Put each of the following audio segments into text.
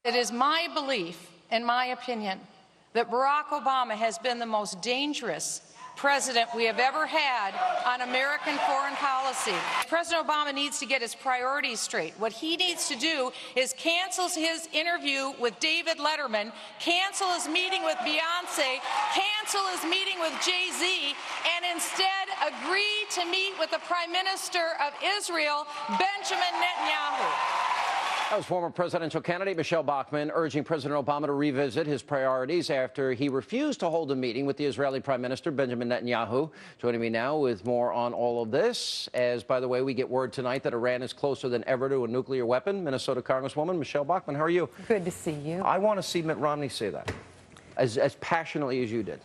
It is my belief, in my opinion, that Barack Obama has been the most dangerous president we have ever had on American foreign policy. President Obama needs to get his priorities straight. What he needs to do is cancel his interview with David Letterman, cancel his meeting with Beyonce, cancel his meeting with Jay-Z, and instead agree to meet with the Prime Minister of Israel, Benjamin Netanyahu. That was former presidential candidate Michele Bachmann urging President Obama to revisit his priorities after he refused to hold a meeting with the Israeli Prime Minister Benjamin Netanyahu. Joining me now with more on all of this, as, by the way, we get word tonight that Iran is closer than ever to a nuclear weapon. Minnesota Congresswoman Michele Bachmann, how are you? Good to see you. I want to see Mitt Romney say that as passionately as you did.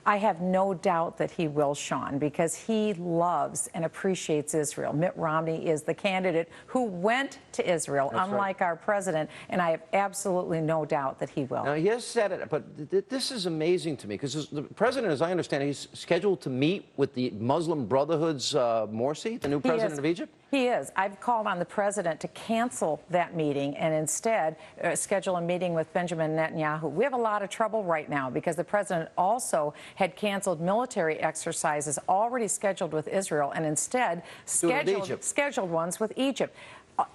I have no doubt that he will, Sean, because he loves and appreciates Israel. Mitt Romney is the candidate who went to Israel, That's unlike our president, and I have absolutely no doubt that he will. Now, he has said it, but this is amazing to me, because the president, as I understand it, he's scheduled to meet with the Muslim Brotherhood's Morsi, the new president of Egypt? He is. I've called on the president to cancel that meeting and instead schedule a meeting with Benjamin Netanyahu. We have a lot of trouble right now because the president also had canceled military exercises already scheduled with Israel and instead scheduled ones with Egypt.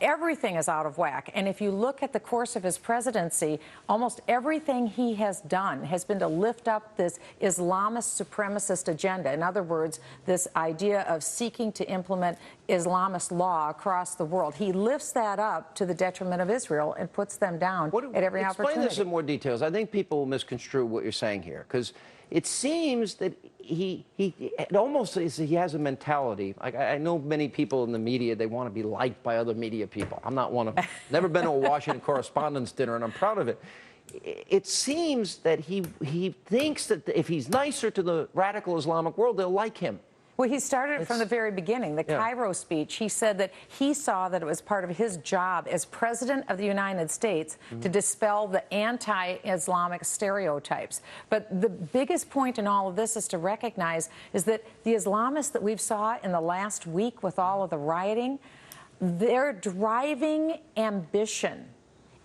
Everything is out of whack. And if you look at the course of his presidency, almost everything he has done has been to lift up this Islamist supremacist agenda. In other words, this idea of seeking to implement Islamist law across the world. He lifts that up to the detriment of Israel and puts them down at every opportunity. Explain this in more details. I think people misconstrue what you're saying here, because it seems that it almost is he has a mentality. Like, I know many people in the media, they want to be liked by other media people. I'm not one of them. Never been to a Washington Correspondents' Dinner, and I'm proud of it. It seems that he thinks that if he's nicer to the radical Islamic world, they'll like him. Well, he started it from the very beginning. The Cairo speech, he said that he saw that it was part of his job as president of the United States to dispel the anti-Islamic stereotypes. But the biggest point in all of this is to recognize is that the Islamists that we've saw in the last week with all of the rioting, their driving ambition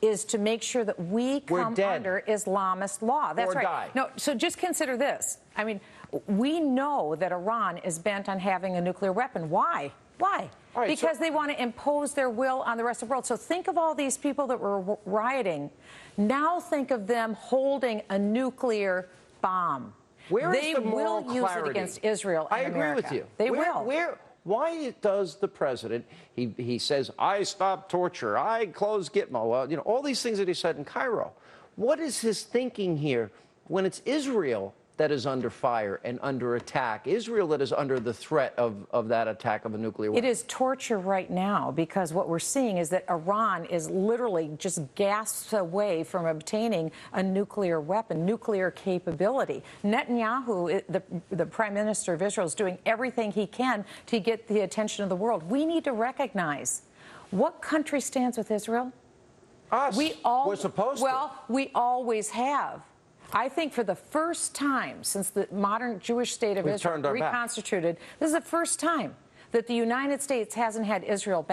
is to make sure that we come under Islamist law. That's right. Die. No, so just consider this. I mean, we know that Iran is bent on having a nuclear weapon. Why? Why? Right, because they want to impose their will on the rest of the world. So think of all these people that were rioting. Now think of them holding a nuclear bomb. They will use it against Israel and America. I agree with you. They will. Why does the president, he says, I stopped torture, I closed Gitmo, well, you know, all these things that he said in Cairo. What is his thinking here when it's Israel that is under fire and under attack, Israel that is under the threat of that attack of a nuclear weapon? It is torture right now, because what we're seeing is that Iran is literally just gasps away from obtaining a nuclear weapon, nuclear capability. Netanyahu, the Prime Minister of Israel, is doing everything he can to get the attention of the world. We need to recognize what country stands with Israel? Us. We're supposed to. Well, we always have. I think for the first time since the modern Jewish state of Israel reconstituted, this is the first time that the United States hasn't had Israel's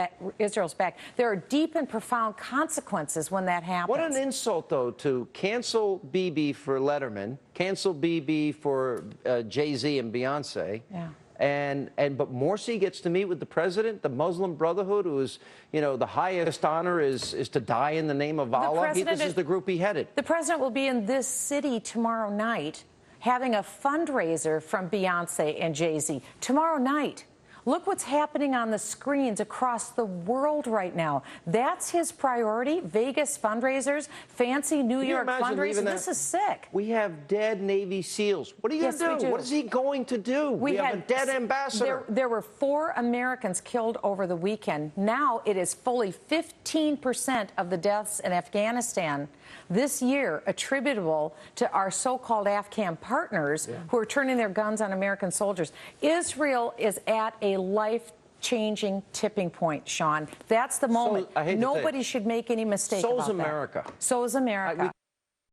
back. There are deep and profound consequences when that happens. What an insult, though, to cancel Bibi for Letterman, cancel Bibi for Jay-Z and Beyonce. Yeah. But Morsi gets to meet with the president, the Muslim Brotherhood, who is, you know, the highest honor is to die in the name of Allah. This is the group he headed. The president will be in this city tomorrow night having a fundraiser from Beyonce and Jay-Z. Tomorrow night. Look what's happening on the screens across the world right now. That's his priority. Vegas fundraisers, fancy New York fundraisers. This is sick. We have dead Navy SEALs. What are you going to do? What is he going to do? We have a dead ambassador. There were 4 Americans killed over the weekend. Now it is fully 15% of the deaths in Afghanistan this year attributable to our so-called Afghan partners who are turning their guns on American soldiers. Israel is at a life-changing tipping point, Sean. That's the moment. Nobody should make any mistake about that. So is America. So is America.